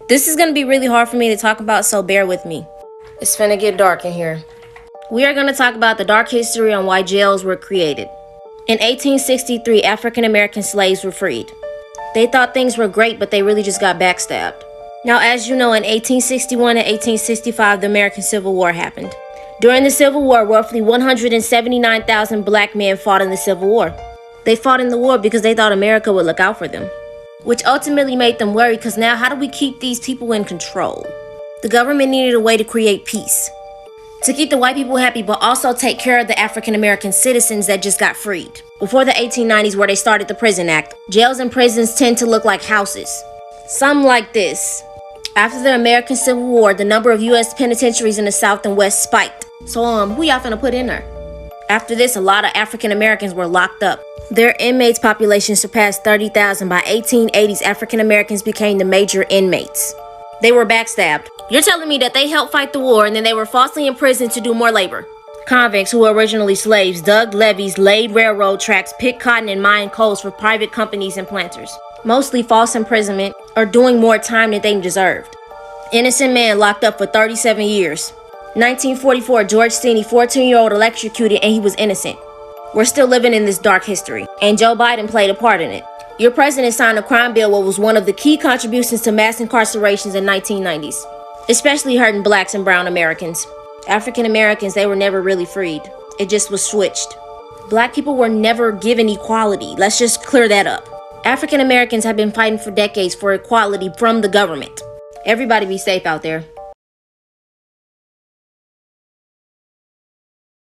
This is going to be really hard for me to talk about, so bear with me. It's finna get dark in here. We are going to talk about the dark history on why jails were created. In 1863, African American slaves were freed. They thought things were great, but they really just got backstabbed. Now, as you know, in 1861 and 1865, the American Civil War happened. During the Civil War, roughly 179,000 black men fought in the Civil War. They fought in the war because they thought America would look out for them, which ultimately made them worried because now how do we keep these people in control? The government needed a way to create peace, to keep the white people happy, but also take care of the African American citizens that just got freed. Before the 1890s, where they started the Prison Act, jails and prisons tend to look like houses. Some like this. After the American Civil War, the number of U.S. penitentiaries in the South and West spiked. So, who y'all finna put in there? After this, a lot of African Americans were locked up. Their inmates population surpassed 30,000. By 1880s, African Americans became the major inmates. They were backstabbed. You're telling me that they helped fight the war and then they were falsely imprisoned to do more labor? Convicts who were originally slaves dug levees, laid railroad tracks, picked cotton and mined coals for private companies and planters. Mostly false imprisonment or doing more time than they deserved. Innocent man locked up for 37 years. 1944, George Steeny, 14-year-old, electrocuted and he was innocent. We're still living in this dark history, and Joe Biden played a part in it. Your president signed a crime bill, what was one of the key contributions to mass incarcerations in 1990s, especially hurting blacks and brown Americans. African Americans, they were never really freed. It just was switched. Black people were never given equality. Let's just clear that up. African Americans have been fighting for decades for equality from the government. Everybody be safe out there.